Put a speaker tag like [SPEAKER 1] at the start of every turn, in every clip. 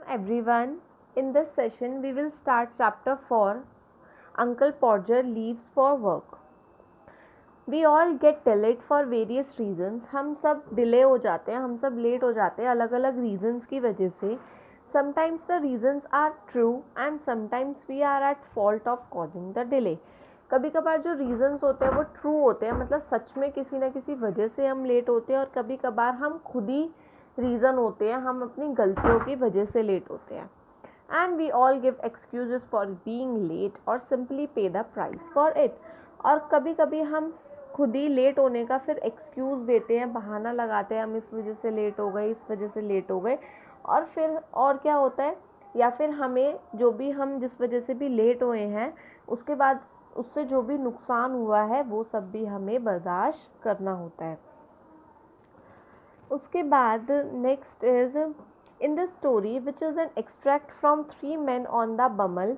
[SPEAKER 1] Everyone. In this session, we will start chapter 4 Uncle Podger Leaves for Work. We all get delayed for various reasons. हम सब delay हो जाते हैं, हम सब लेट हो जाते हैं अलग अलग रीजंस की वजह से. Sometimes the reasons are true and sometimes we are at fault of causing the delay. कभी कभार जो रीजंस होते हैं वो ट्रू होते हैं, मतलब सच में किसी ना किसी वजह से हम लेट होते हैं, और कभी कभार हम खुद ही रीज़न होते हैं, हम अपनी गलतियों की वजह से लेट होते हैं. And we all give excuses for being late और simply pay the price for it. और कभी कभी हम खुद ही लेट होने का फिर एक्सक्यूज़ देते हैं, बहाना लगाते हैं, हम इस वजह से लेट हो गए, इस वजह से लेट हो गए. और फिर और क्या होता है, या फिर हमें जो भी हम जिस वजह से भी लेट हुए हैं उसके बाद उससे जो भी नुकसान हुआ है वो सब भी हमें बर्दाश्त करना होता है. उसके बाद next is in the story which is an extract from 3 men on the Bummel.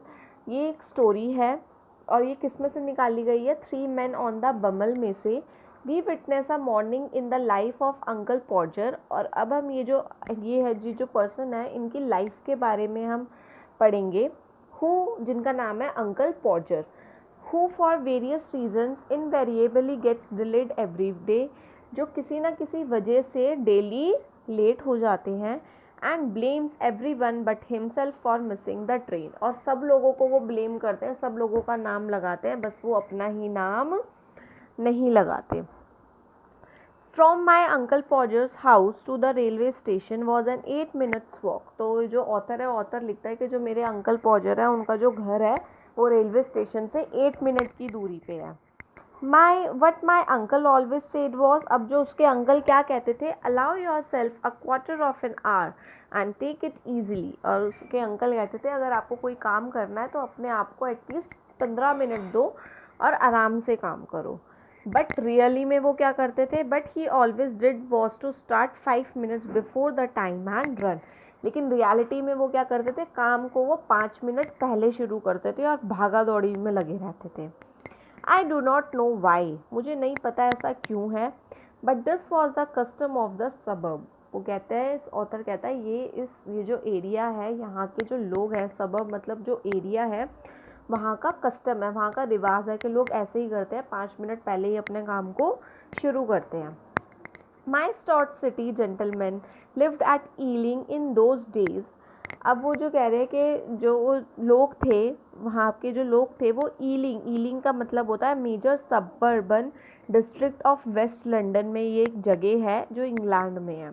[SPEAKER 1] ये एक स्टोरी है और ये किस में से निकाली गई है, 3 men ऑन द बमल में से. We witness a morning in the life of uncle Podger. और अब हम ये है जो पर्सन है इनकी लाइफ के बारे में हम पढ़ेंगे. जिनका नाम है uncle Podger. Who for various reasons invariably gets delayed every day. जो किसी ना किसी वजह से डेली लेट हो जाते हैं. And blames every one but himself for missing the train. और सब लोगों को वो ब्लेम करते हैं, सब लोगों का नाम लगाते हैं, बस वो अपना ही नाम नहीं लगाते. From my uncle Podger's house to the railway station was an 8 minutes walk. तो जो ऑथर है, ऑथर लिखता है कि जो मेरे अंकल पॉजर है उनका जो घर है वो रेलवे स्टेशन से 8 minute की दूरी पे है. What my uncle always said was. अब जो उसके अंकल क्या कहते थे, allow yourself a quarter of an hour and take it easily. और उसके अंकल कहते थे अगर आपको कोई काम करना है तो अपने आप को एटलीस्ट 15 मिनट दो और आराम से काम करो. बट रियली में वो क्या करते थे, but he always did was to start 5 minutes before the time and run. लेकिन रियलिटी में वो क्या करते थे, काम को वो 5 मिनट पहले शुरू करते थे और भागा दौड़ी में लगे रहते थे. I do not know why. मुझे नहीं पता ऐसा क्यों है. But this was the custom of the सबब. वो कहते हैं, इस ऑथर कहता है ये जो एरिया है, यहाँ के जो लोग हैं, सबब मतलब जो एरिया है, वहाँ का कस्टम है, वहाँ का रिवाज है कि लोग ऐसे ही करते हैं, 5 मिनट पहले ही अपने काम को शुरू करते हैं. My stout city gentleman lived at Ealing in those days. अब वो जो कह रहे हैं कि जो लोग थे, वहाँ के जो लोग थे वो ईलिंग का मतलब होता है major suburban district of west London में. ये एक जगह है जो इंग्लैंड में है.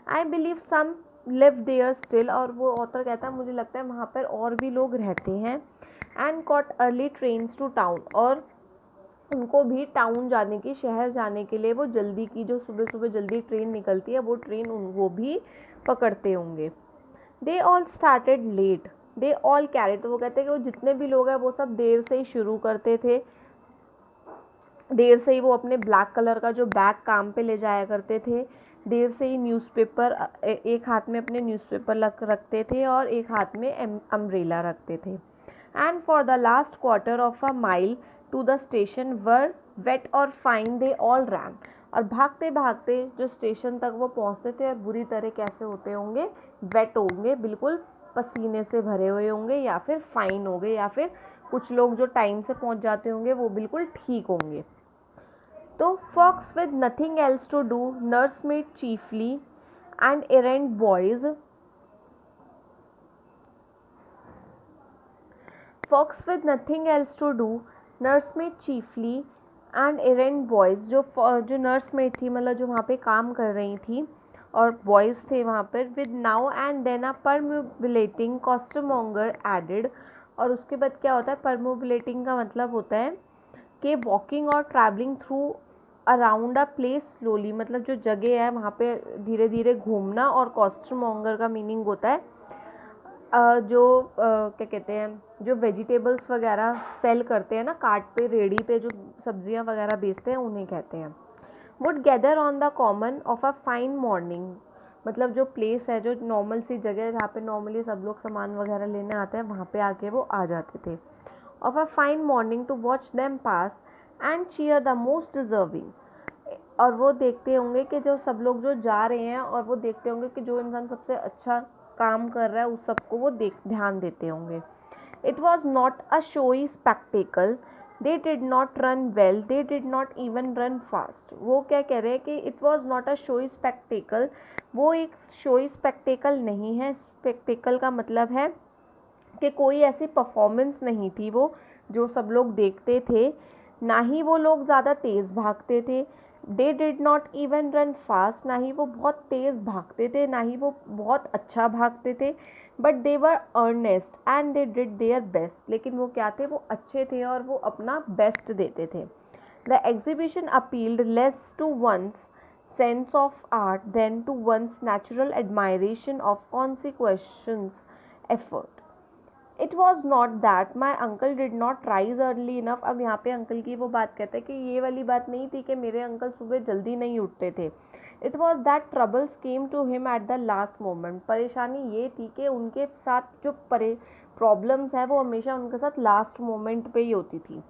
[SPEAKER 1] I believe some live there still. और वो ऑथर कहता है मुझे लगता है वहाँ पर और भी लोग रहते हैं. And caught early trains to town. और उनको भी टाउन जाने की, शहर जाने के लिए वो जल्दी की, जो सुबह सुबह जल्दी ट्रेन निकलती है वो ट्रेन वो भी पकड़ते होंगे. They all started late. They all carry. तो वो कहते हैं कि वो जितने भी लोग हैं वो सब देर से ही शुरू करते थे, देर से ही वो अपने ब्लैक कलर का जो बैग काम पे ले जाया करते थे, देर से ही न्यूज़पेपर, एक हाथ में अपने न्यूज़पेपर रखते थे और एक हाथ में अम्ब्रेला रखते थे. And for the last quarter of a mile to the station whether wet or fine they all ran. और भागते भागते जो स्टेशन तक वो पहुंचते थे और बुरी तरह कैसे होते होंगे, वेट होंगे, बिल्कुल पसीने से भरे हुए होंगे, या फिर फाइन होंगे, या फिर कुछ लोग जो टाइम से पहुंच जाते होंगे वो बिल्कुल ठीक होंगे. तो folks with nothing else to do nursemaid chiefly and errand boys. Folks with nothing else to do nursemaid chiefly and errand boys. जो नर्स मेड थी, मतलब जो वहाँ पे काम कर रही थी, और बॉयज़ थे वहाँ पर. With now and then a perambulating costermonger added. और उसके बाद क्या होता है, परम्युलेटिंग का मतलब होता है कि वॉकिंग और travelling through around a place slowly. मतलब जो जगह है वहाँ पे धीरे धीरे घूमना. और कॉस्टमोंगर का मीनिंग होता है क्या कहते हैं, जो वेजिटेबल्स वगैरह सेल करते हैं ना, कार्ट पे, रेडी पे जो सब्जियां वगैरह बेचते हैं, उन्हें कहते हैं. Would gather on the common of a fine morning. मतलब जो प्लेस है, जो नॉर्मल सी जगह है जहाँ पे नॉर्मली सब लोग सामान वगैरह लेने आते हैं, वहाँ पे आके वो आ जाते थे. Of a fine morning to watch them pass and cheer the most deserving. और वो देखते होंगे कि जो सब लोग जो जा रहे हैं, और वो देखते होंगे कि जो इंसान सबसे अच्छा काम कर रहा है उस सबको वो ध्यान देते होंगे। It was not a showy spectacled, they did not run well, they did not even run fast. वो क्या कह रहे हैं कि it was not a showy spectacled, वो एक शोई स्पेक्टिकल नहीं है। स्पेक्टिकल का मतलब है कि कोई ऐसी परफॉर्मेंस नहीं थी वो जो सब लोग देखते थे, ना ही वो लोग ज़्यादा तेज़ भागते थे। They did not even run fast, ना ही वो बहुत तेज़ भागते थे, ना ही वो बहुत अच्छा भागते थे। But they were earnest and they did their best, लेकिन वो क्या थे, वो अच्छे थे और वो अपना बेस्ट देते थे। The exhibition appealed less to one's sense of art than to one's natural admiration of consequences effort. It was not that my uncle did not rise early enough। अब यहाँ पे अंकल की वो बात कहते हैं कि ये वाली बात नहीं थी कि मेरे अंकल सुबह जल्दी नहीं उठते थे। It was that troubles came to him at the last moment। परेशानी ये थी कि उनके साथ जो प्रॉब्लम्स है वो हमेशा उनके साथ लास्ट मोमेंट पे ही होती थी।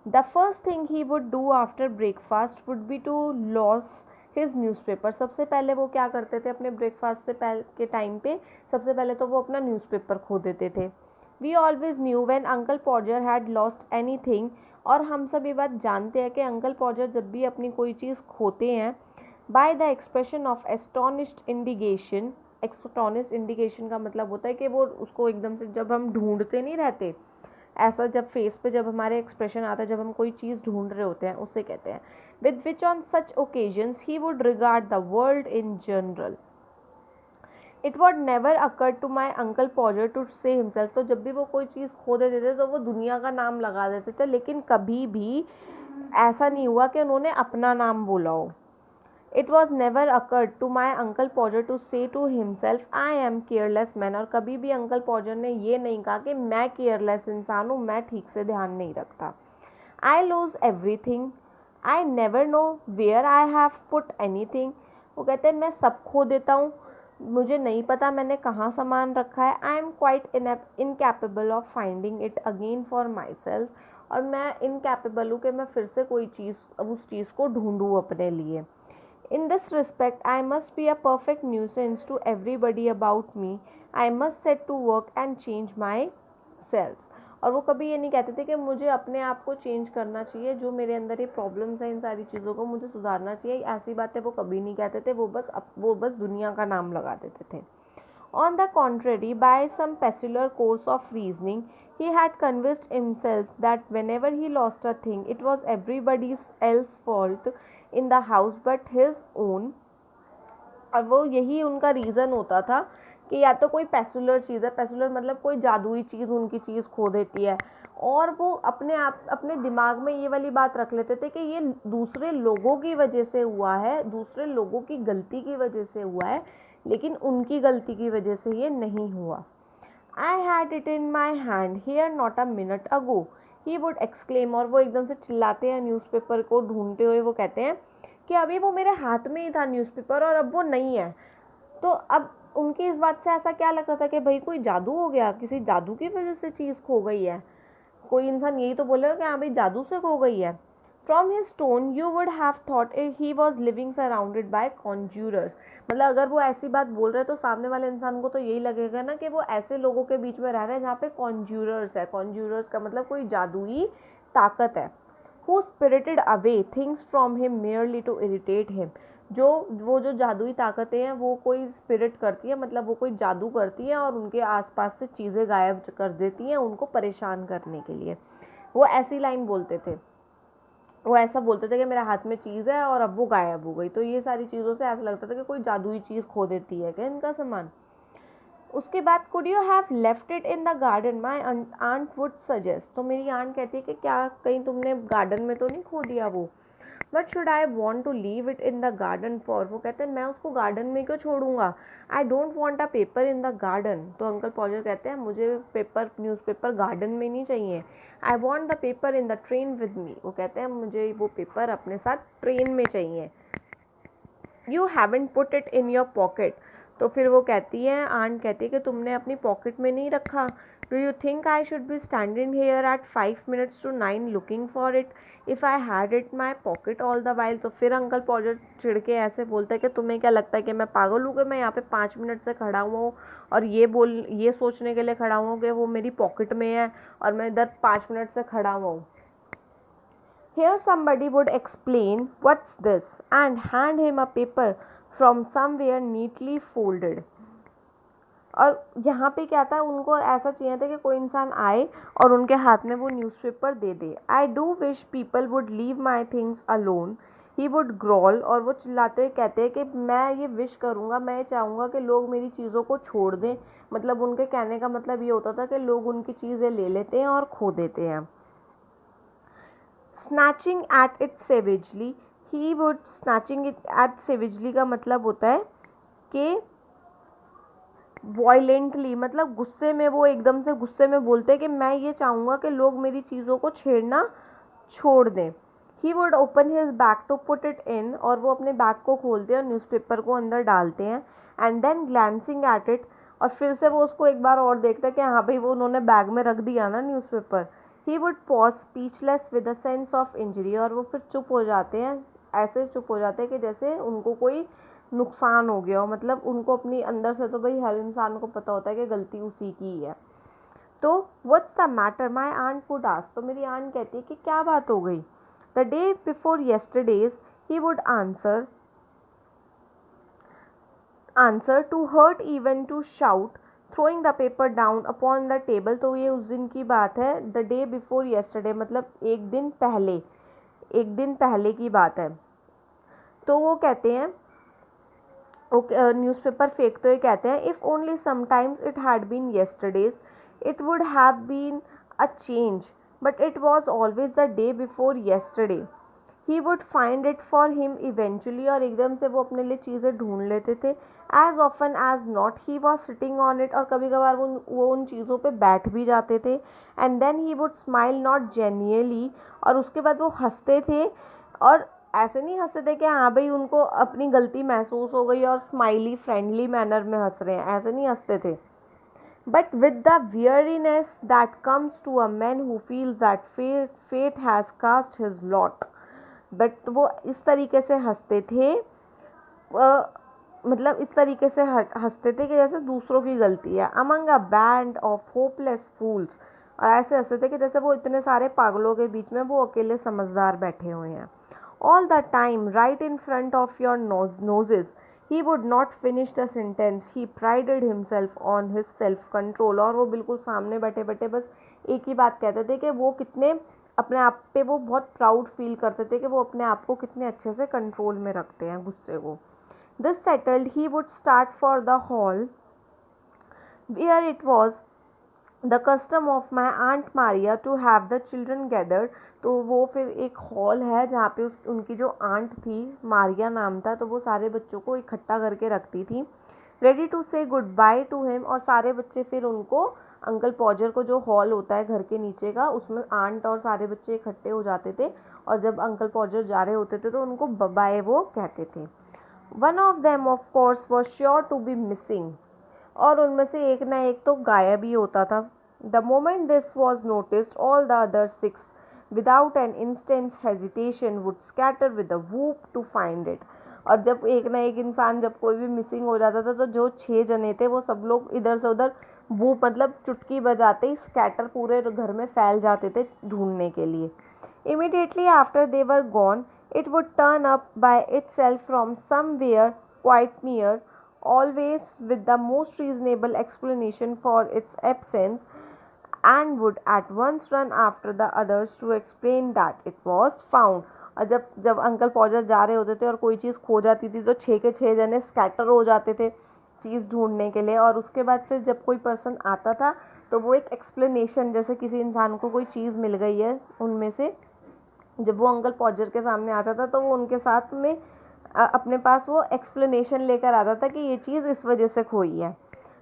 [SPEAKER 1] The first thing he would do after breakfast would be to lose his newspaper। सबसे पहले वो क्या करते थे अपने ब्रेकफास्ट से पहले के टाइम पे, सबसे पहले तो वो अपना न्यूज़पेपर खो देते थे। We always knew when Uncle Podger had lost anything। और हम सब ये बात जानते हैं कि अंकल पॉजर जब भी अपनी कोई चीज़ खोते हैं, by the expression of astonished indignation। astonished indignation का मतलब होता है कि वो उसको एकदम से, जब हम ढूंढते नहीं रहते, ऐसा जब फेस पे जब हमारे एक्सप्रेशन आता है जब हम कोई चीज़ ढूंढ रहे होते हैं, उसे कहते हैं। With which on such occasions he would regard the world in general. It would never occur to my uncle Podger to say himself. तो जब भी वो कोई चीज़ खो देते थे तो वो दुनिया का नाम लगा देते थे, लेकिन कभी भी ऐसा नहीं हुआ कि उन्होंने अपना नाम बोला हो। It was never occurred to my uncle Podger to say to himself, I am careless man। और कभी भी अंकल पॉजर ने ये नहीं कहा कि मैं केयरलेस इंसान हूँ, मैं ठीक से ध्यान नहीं रखता। I lose everything, I never know where I have put anything। वो कहते हैं मैं सब खो देता हूँ, मुझे नहीं पता मैंने कहाँ सामान रखा है। I am quite incapable of finding it again for myself। और मैं इनकैपेबल हूँ कि मैं फिर से कोई चीज़ उस चीज़ को ढूंढूँ अपने लिए। In this respect, I must be a perfect nuisance to everybody about me। I must set to work and change myself। और वो कभी ये नहीं कहते थे कि मुझे अपने आप को चेंज करना चाहिए, जो मेरे अंदर ये प्रॉब्लम्स हैं इन सारी चीज़ों को मुझे सुधारना चाहिए, ऐसी बातें वो कभी नहीं कहते थे। वो बस दुनिया का नाम लगा देते थे। On the contrary, by some peculiar course of reasoning, he had convinced himself that whenever he lost a thing, it was everybody else's fault in the house but his own। और वो यही उनका रीज़न होता था कि या तो कोई पेसुलर चीज़ है, पेसुलर मतलब कोई जादुई चीज़ उनकी चीज़ खो देती है, और वो अपने दिमाग में ये वाली बात रख लेते थे कि ये दूसरे लोगों की वजह से हुआ है, दूसरे लोगों की गलती की वजह से हुआ है, लेकिन उनकी गलती की वजह से ये नहीं हुआ। आई had it in my hand here not a minute ago, he would exclaim. और वो एकदम से चिल्लाते हैं न्यूज़पेपर को ढूंढते हुए, वो कहते हैं कि अभी वो मेरे हाथ में ही था न्यूज़पेपर और अब वो नहीं है। तो अब उनकी इस बात से ऐसा क्या लगता था कि भाई कोई जादू हो गया, किसी जादू की वजह से चीज़ खो गई है। कोई इंसान यही तो बोलेगा कि हाँ भाई जादू से खो गई है। From his tone you would have thought he was living surrounded by conjurers. मतलब अगर वो ऐसी बात बोल रहे हैं तो सामने वाले इंसान को तो यही लगेगा ना कि वो ऐसे लोगों के बीच में रह रहे हैं जहाँ पे कॉन्ज्यूरर्स है। कॉन्ज्यूरर्स का मतलब कोई जादुई ताकत है। who spirited away things from him merely to irritate him। वो जो जादुई ताकतें हैं वो कोई स्पिरिट करती है, मतलब वो कोई जादू करती है और उनके आसपास से चीज़ें गायब कर देती हैं उनको परेशान करने के लिए। वो ऐसी लाइन बोलते थे, वो ऐसा बोलते थे कि मेरे हाथ में चीज़ है और अब वो गायब हो गई। तो ये सारी चीज़ों से ऐसा लगता था कि कोई जादुई चीज़ खो देती है क्या इनका सामान। उसके बाद could you have left it in the garden my aunt would suggest. तो मेरी आंट कहती है कि क्या कहीं तुमने गार्डन में तो नहीं खो दिया वो। But should I want to leave it in the garden for. वो कहते हैं मैं उसको गार्डन में क्यों छोड़ूंगा। I don't want a paper in the garden. तो अंकल पॉजर कहते हैं मुझे न्यूज़पेपर गार्डन में नहीं चाहिए। I want the paper in the train with me. वो कहते हैं मुझे वो पेपर अपने साथ ट्रेन में चाहिए। You haven't put it in your pocket. तो फिर वो कहती है, आंट कहती है कि तुमने अपनी पॉकेट में नहीं रखा. Do you think I should be standing here at 5 minutes to 9 looking for it if I had it my pocket all the while. तो फिर अंकल पॉजर चिढ़ के ऐसे बोलता है कि तुम्हें क्या लगता है कि मैं पागल हूँ कि मैं यहाँ पे 5 मिनट से खड़ा हुआ हूँ और ये सोचने के लिए खड़ा हुआ हूँ कि वो मेरी पॉकेट में है और मैं इधर 5 मिनट से खड़ा हुआ हूँ. Here somebody would explain what's this and hand him a paper from somewhere neatly folded. और यहाँ पे क्या था, उनको ऐसा चाहिए था कि कोई इंसान आए और उनके हाथ में वो न्यूज़पेपर दे दे. I do wish people would leave my things alone he would growl. और वो चिल्लाते हुए कहते हैं कि मैं ये विश करूँगा, मैं चाहूँगा कि लोग मेरी चीज़ों को छोड़ दें. मतलब उनके कहने का मतलब ये होता था कि लोग उनकी चीज़ें ले लेते हैं और खो देते हैं. Snatching at it savagely he would. Snatching it at savagely का मतलब होता है कि वॉयलेंटली, मतलब गुस्से में, वो एकदम से गुस्से में बोलते हैं कि मैं ये चाहूँगा कि लोग मेरी चीज़ों को छेड़ना छोड़ दें. He would open his bag to put it in. और वो अपने बैग को खोलते हैं और न्यूज़पेपर को अंदर डालते हैं. And then glancing at it. और फिर से वो उसको एक बार और देखते हैं कि हाँ भाई वो उन्होंने बैग में रख दिया ना newspaper. He would pause speechless with a sense of injury. और वो फिर चुप हो जाते हैं, ऐसे चुप हो जाते हैं कि जैसे उनको कोई नुकसान हो गया हो. मतलब उनको अपनी अंदर से, तो भाई हर इंसान को पता होता है कि गलती उसी की ही है. तो what's the matter my aunt would ask. तो मेरी आंट कहती है कि क्या बात हो गई. The day before yesterdays he would answer to hurt even to shout throwing the paper down upon the table. तो ये उस दिन की बात है. द डे बिफोर येस्टरडे मतलब एक दिन पहले की बात है. तो वो कहते हैं, न्यूज़पेपर फेंकते हुए कहते हैं, if only sometimes it had been yesterdays it would have been a change but it was always the day before yesterday. He would find it for him eventually. और एकदम से वो अपने लिए चीज़ें ढूंढ लेते थे. As often as not he was sitting on it. और कभी कभार वो उन चीज़ों पे बैठ भी जाते थे. And then he would smile not genuinely. और उसके बाद वो हंसते थे. और ऐसे नहीं हंसते थे कि हाँ भाई उनको अपनी गलती महसूस हो गई और स्माइली फ्रेंडली मैनर में हंस रहे हैं, ऐसे नहीं हंसते थे. But with the weariness that comes to a man who feels that fate has cast his lot. But वो इस तरीके से हंसते थे, मतलब इस तरीके से हंसते थे कि जैसे दूसरों की गलती है. Among a band of hopeless fools. और ऐसे हंसते थे कि जैसे वो इतने सारे पागलों के बीच में वो अकेले समझदार बैठे हुए हैं. All the time, right in front of your noses. He would not finish the sentence. He prided himself on his self-control. और वो बिल्कुल सामने बैठे बैठे बस एक ही बात कहते थे कि वो कितने अपने आप पे वो बहुत प्राउड फील करते थे कि वो अपने आप को कितने अच्छे से कंट्रोल में रखते हैं गुस्से को. This settled, he would start for the hall where it was the custom of my aunt Maria to have the children gathered. तो वो फिर एक हॉल है जहाँ पे उनकी जो आंट थी, मारिया नाम था, तो वो सारे बच्चों को इकट्ठा करके रखती थी. रेडी टू से गुड बाय टू हिम. और सारे बच्चे फिर उनको, अंकल पॉजर को, जो हॉल होता है घर के नीचे का, उसमें आंट और सारे बच्चे इकट्ठे हो जाते थे. और जब अंकल पॉजर जा रहे होते थे तो उनको बाय वो कहते थे. One of them of course was sure to be missing. और उनमें से एक ना एक तो गायब ही होता था. The moment this was noticed, all the other 6, without an instant's hesitation, would scatter with a whoop to find it. और जब एक ना एक इंसान, जब कोई भी मिसिंग हो जाता था, तो जो 6 जने थे वो सब लोग इधर से उधर वूप मतलब चुटकी बजाते ही स्कैटर पूरे घर में फैल जाते थे ढूंढने के लिए. Immediately after they were gone, it would turn up by itself from somewhere quite near, always with the most reasonable explanation for its absence, and would at once run after the others to explain that it was found. और जब जब uncle पॉजर जा रहे होते थे और कोई चीज़ खो जाती थी तो 6 के 6 जने स्कैटर हो जाते थे चीज़ ढूंढने के लिए. और उसके बाद फिर जब कोई पर्सन आता था तो वो एक एक्सप्लेनेशन, जैसे किसी इंसान को कोई चीज़ मिल गई है उनमें से, जब वो अंकल पॉजर के सामने आता था तो वो उनके साथ में अपने पास वो एक्सप्लेनेशन लेकर आता था कि ये चीज़ इस वजह से खोई है.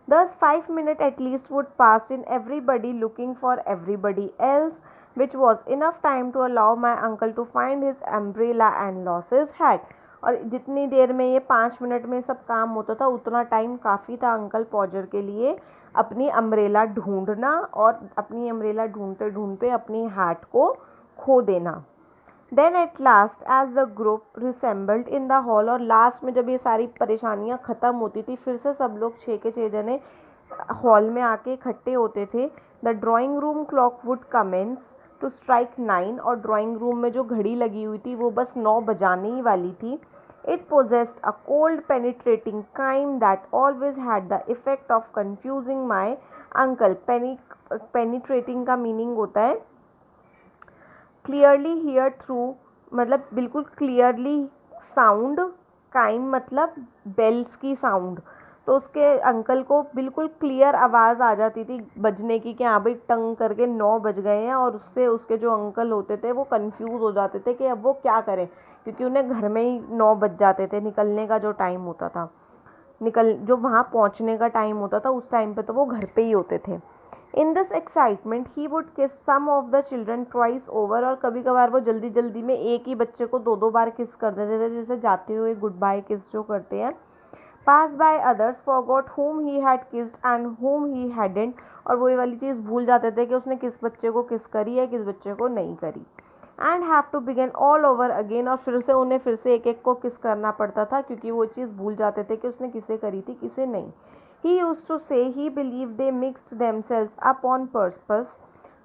[SPEAKER 1] Thus 5 minutes at least would pass in everybody looking for everybody else, which was enough time to allow my uncle to find his umbrella and lose his hat. और जितनी देर में ये 5 मिनट में सब काम होता था उतना टाइम काफ़ी था अंकल पॉजर के लिए अपनी अम्ब्रेला ढूंढना और अपनी अम्ब्रेला ढूंढते ढूंढते अपनी हैट को खो देना। Then at last as the group reassembled in the hall, और लास्ट में जब ये सारी परेशानियां ख़त्म होती थी फिर से सब लोग 6 के 6 जने हॉल में आके इकट्ठे होते थे। The drawing room clock would commence to strike 9, और ड्राइंग रूम में जो घड़ी लगी हुई थी वो बस 9 बजाने ही वाली थी। It possessed a cold penetrating kind that always had the effect of confusing my uncle. penetrating का मीनिंग होता है क्लियरली हियर थ्रू, मतलब बिल्कुल क्लियरली साउंड, काइम मतलब बेल्स की साउंड। तो उसके अंकल को बिल्कुल क्लियर आवाज़ आ जाती थी बजने की कि हाँ भाई टंग करके 9 बज गए हैं, और उससे उसके जो अंकल होते थे वो कंफ्यूज हो जाते थे कि अब वो क्या करें, क्योंकि उन्हें घर में ही 9 बज जाते थे, निकलने का जो टाइम होता था, जो वहाँ पहुँचने का टाइम होता था उस टाइम पे तो वो घर पे ही होते थे। In this excitement he would kiss some of the children twice over, और कभी कभार वो जल्दी जल्दी में एक ही बच्चे को 2 बार किस कर देते थे, जैसे जाते हुए गुड बाय किस जो करते हैं। Pass by others forgot whom he had kissed and whom he hadn't, और वही वाली चीज़ भूल जाते थे कि उसने किस बच्चे को किस करी है किस बच्चे को नहीं करी। And have to begin all over again, और फिर से उन्हें फिर से एक एक को किस करना पड़ता था क्योंकि वो चीज़ भूल जाते थे कि उसने किसे करी थी किसे नहीं। He used to say he believed they mixed themselves up on purpose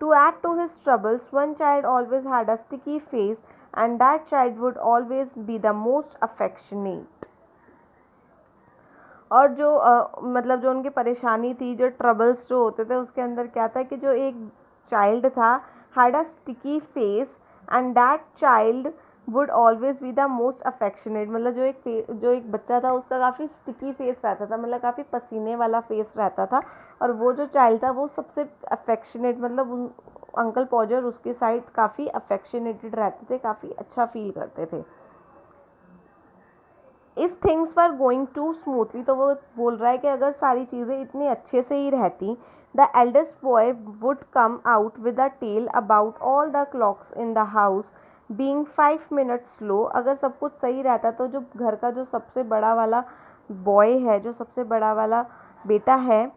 [SPEAKER 1] to add to his troubles. One child always had a sticky face and that child would always be the most affectionate. और जो मतलब जो उनकी परेशानी थी, जो troubles जो होते थे उसके अंदर क्या था कि जो एक चाइल्ड था had a sticky face and that child would always be the most affectionate, मतलब जो एक बच्चा था उसका काफ़ी स्टिकी फेस रहता था, मतलब काफ़ी पसीने वाला फेस रहता था, और वो जो चाइल्ड था वो सबसे अफेक्शनेट, मतलब अंकल पॉजर उसके साइड काफ़ी अफेक्शनेटेड रहते थे, काफ़ी अच्छा फील करते थे। If things were going too smoothly, तो वो बोल रहा है कि अगर सारी चीज़ें इतनी अच्छे से ही रहती, the eldest boy would come out with a tale about all the clocks in the house being 5 minutes slow. अगर सब कुछ सही रहता तो जो घर का जो सबसे बड़ा वाला बॉय है, जो सबसे बड़ा वाला बेटा है,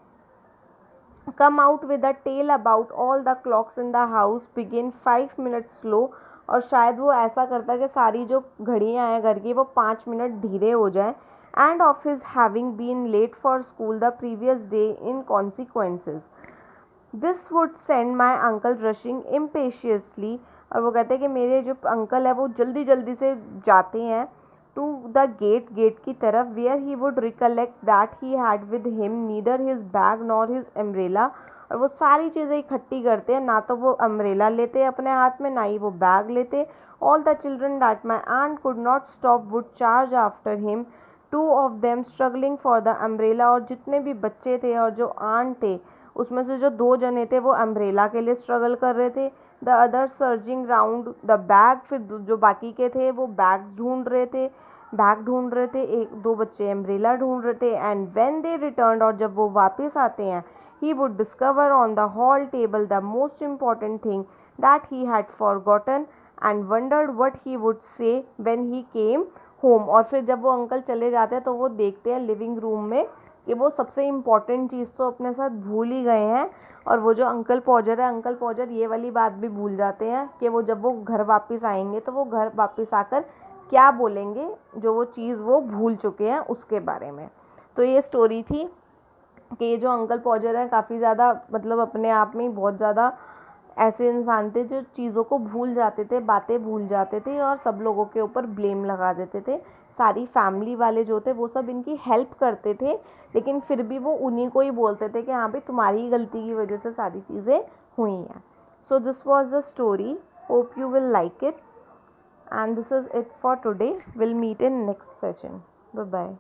[SPEAKER 1] come out with a tale about all the clocks in the house begin 5 minutes slow, और शायद वो ऐसा करता कि सारी जो घड़ियाँ हैं घर की वो 5 मिनट धीरे हो जाए। And of his having been late for school the previous day in consequences, this would send my uncle rushing impatiently, और वो कहते हैं कि मेरे जो अंकल है वो जल्दी जल्दी से जाते हैं टू द गेट की तरफ, where he would recollect that he had with him neither his bag nor his umbrella, और वो सारी चीज़ें इकट्ठी करते हैं, ना तो वो अम्ब्रेला लेते अपने हाथ में ना ही वो बैग लेते। All the children that my aunt could not stop would charge after him, 2 of them struggling for the umbrella, और जितने भी बच्चे थे और जो आंट थे उसमें से जो 2 जने थे वो अम्ब्रेला के लिए स्ट्रगल कर रहे थे। The other surging round the bag, फिर जो बाकी के थे वो बैग ढूंढ रहे थे, 1-2 बच्चे अम्ब्रेला ढूंढ रहे थे। एंड व्हेन दे रिटर्न, और जब वो वापस आते हैं, he would discover on the hall table the most important thing that he had forgotten and wondered what he would say when he came home. और फिर जब वो अंकल चले जाते हैं तो वो देखते हैं लिविंग रूम में कि वो सबसे इम्पॉर्टेंट चीज़ तो अपने साथ भूल ही गए हैं, और वो जो अंकल पॉजर है, अंकल पॉजर ये वाली बात भी भूल जाते हैं कि वो जब वो घर वापस आएंगे तो वो घर वापस आकर क्या बोलेंगे, जो वो चीज़ वो भूल चुके हैं उसके बारे में। तो ये स्टोरी थी कि ये जो अंकल पॉजर हैं काफ़ी ज़्यादा मतलब अपने आप में बहुत ज़्यादा ऐसे इंसान थे जो चीज़ों को भूल जाते थे, बातें भूल जाते थे और सब लोगों के ऊपर ब्लेम लगा देते थे। सारी फैमिली वाले जो थे वो सब इनकी हेल्प करते थे, लेकिन फिर भी वो उन्हीं को ही बोलते थे कि हाँ भाई तुम्हारी ही गलती की वजह से सारी चीज़ें हुई हैं। So this was the story, hope you will like it, and this is it for today. We'll meet in next session. Bye bye.